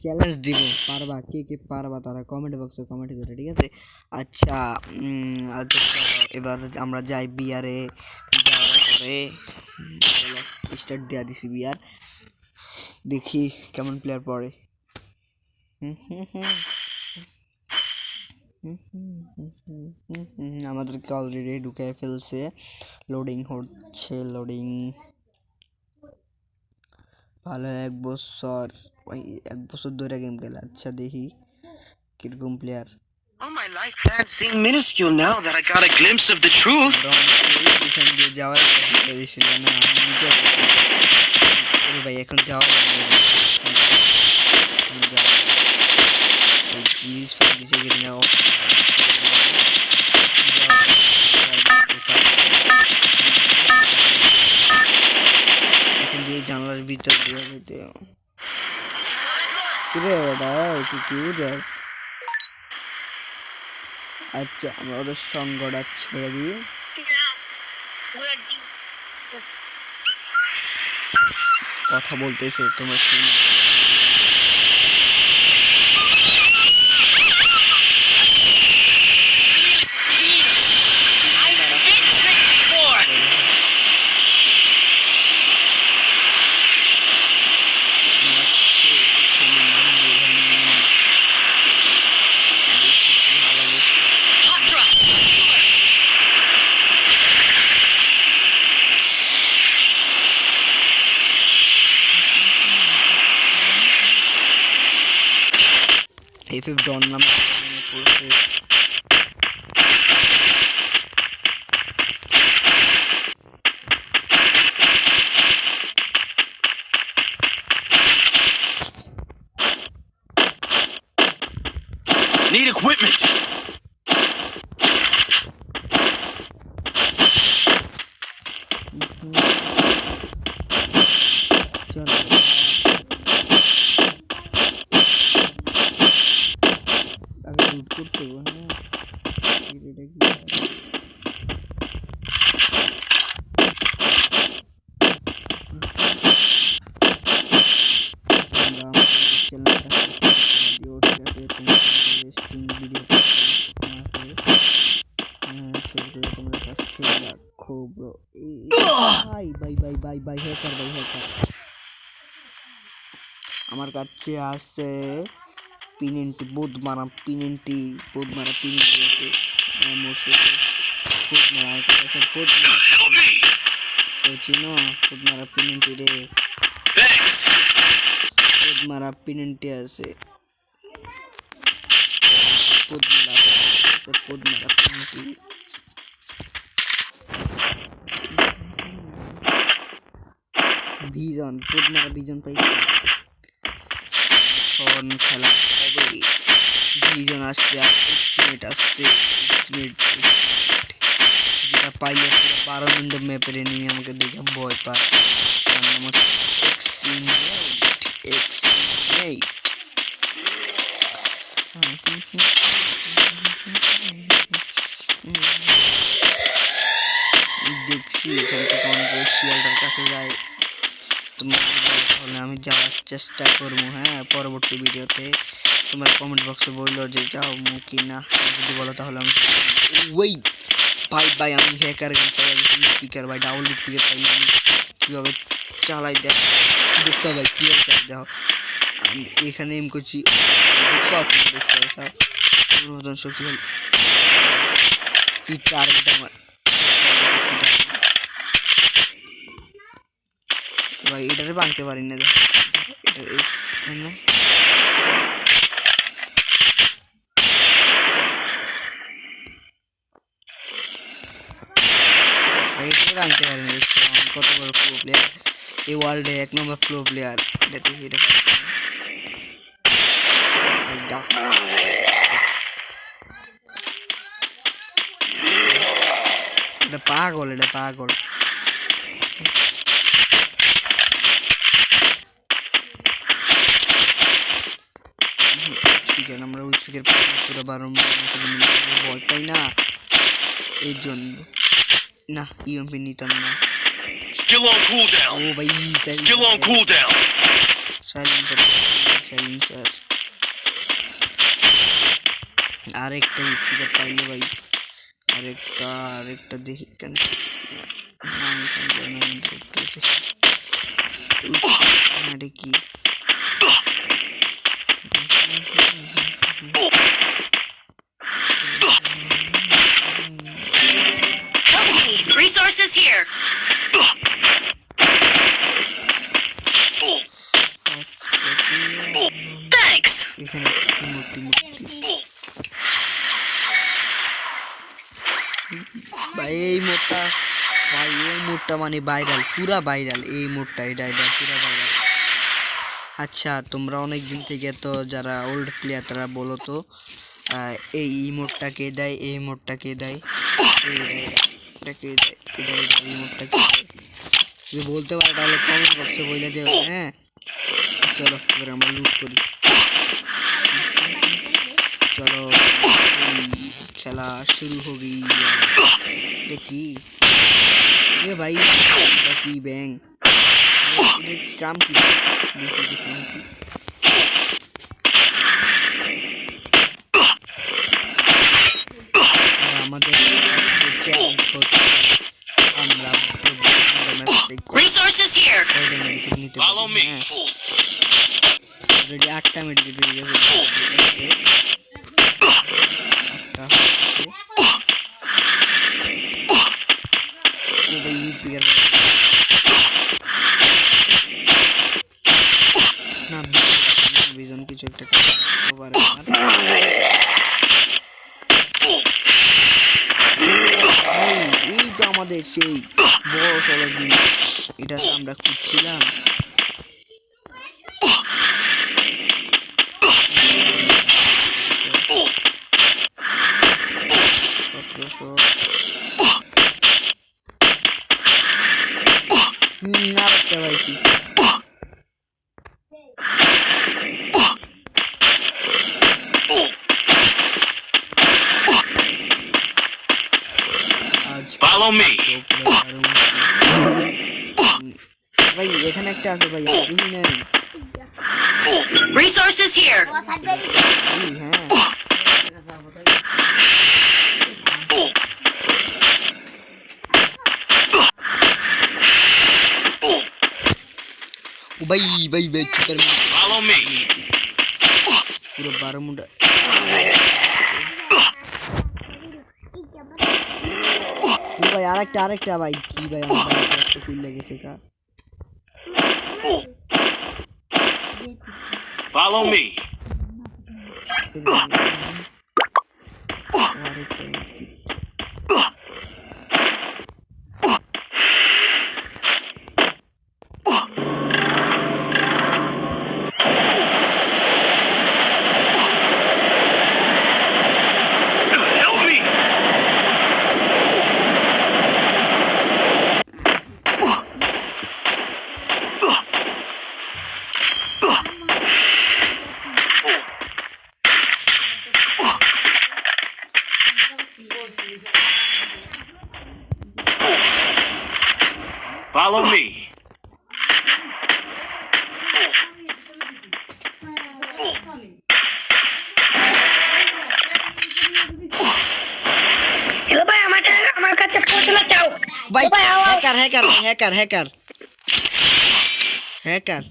Challenge দিব, পারবা কে কে পারবা তারা কমেন্ট বক্সে কমেন্ট করে, ঠিক আছে? আচ্ছা এবার আমরা যাই বিয়ারে, যাওয়ার পরে চলো স্টার্ট দেওয়া দিছি বিয়ার, দেখি কেমন প্লেয়ার পড়ে। আমাদেরকে অলরেডি ঢুকে ফেলছে, লোডিং হচ্ছে, লোডিং। ভালো 1 বছর ধরে গেম খেলে। আচ্ছা দেখি কিরকম player. Oh, my life has seemed minuscule now that I got a glimpse of the truth. এখান দিয়ে যাওয়ার ছিল না, নিজে ভাই এখন যাওয়া এখান দিয়ে জানলার ভিতর দিয়ে যেতে। আচ্ছা আমরা ওদের সঙ্গটা ছেড়ে দিয়ে কথা বলতেছে, তোমরা শুনো। এফএফ ডন নামে পড়ছে। Need equipment. আমার কাছে আছে পিনেন্টি, বোধ মারা পিনেন্টি আছে। চিনো বোধ মারা পিনেন্টি রে, বোধ মারা পিনেন্টি আছে, বোধ মারা পিনেন্টি। ভিজন বোধ মারা ভিজন পাইছে, খেলা হবে। ভিজন আসছে, মিনিট আসছে, যেটা পাইলে পুরো 12 মিনিট ম্যাপের এনিমি আমাকে দেখে ভয় পায়। দেখছি এখান থেকে অনেকে শিয়ালটার কাছে যায়, তাহলে আমি যাওয়ার চেষ্টা করবো। হ্যাঁ, পরবর্তী ভিডিওতে তোমার কমেন্ট বক্সে বললো যে যাও কি না, যদি বলো তাহলে আমি ওই ভাই আমি হ্যাকার স্পিকার ভাই, ডাবল স্পিকার পাইলে আমি কীভাবে চালাই দেখছো ভাই, কীভাবে চালাই দেখো। আমি এখানে এম করছি, দেখছো সব মতন শক্তিশালী কি টার্গেট আমার ভাই, এটারে ভাঙতে পারি না। ভাঙতে পারি না, কত বড় প্রো প্লেয়ার, এই ওয়ার্ল্ডে 1 নম্বর প্রো প্লেয়ার। এটা পাগল, এটা পাগল। আমরা ওই স্পিকের পুরো 12 ভয় পাই না, এই জন্য না ইএমপি নিতাম না। Still on cooldown. ও ভাই সাইলেন্সার আরেকটা স্পিকার পাইলে ভাই আরেকটা দেখি কেন এটা কি Resources here. Thanks. এখানে মূর্তি ভাই এই মোডটা মানে ভাইরাল পুরা ভাইরাল এই মোডটা এটা পুরা ভাইরাল আচ্ছা তোমরা অনেক দিন থেকে তো যারা ওল্ড প্লেয়ার তারা বলো তো এই মোডটা কে দেয় এই মোডটা কে দেয় এই মোডটা কে দেয় যদি বলতে পারে তাহলে কমেন্ট বক্সে বলে দেবে হ্যাঁ চলো এবার আমরা লুট করি চলো খেলা শুরু হবে দেখি এ ভাই কি ব্যাং কাম কি আমাদের আমরা Resources here. Follow me. Already 8টা মেডিকেল বেরিয়ে গেছে কিছু একটা এই তো আমাদের সেই বড় সড়ক জিনিস এটা আমরা খুঁজছিলাম আরেকটা পাইছি Follow me. ভাই এখানে একটা আছে ভাই দেখি নাই Resources here. হ্যাঁ ভাই Follow me. পুরো 12 মুন্ডা ভাই আরেকটা ভাই কি ভাই আমার একটা কুল লেগেছে কা Follow me. Help me. Follow me. Hello, bhai. আমার কাছে পৌঁছানো চাও। ভাই ভাই, আওয়াজ। হ্যাকার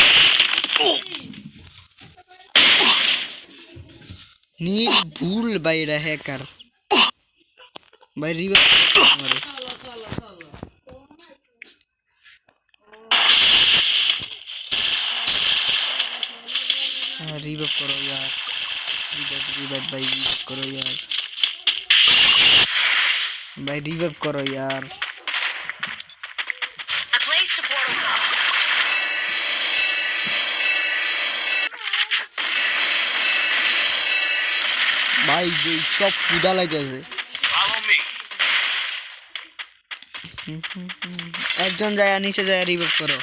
নির্ভুল ভাই এটা হ্যাকার ভাই রিভাইভ करो यार रिवाइव भाई रिवाइव करो यार भाई रिवाइव करो यार I placed a portal. भाई ये सब कूदा लग जाए Follow me. একজন যায় নিচে যায় রিভাইভ করো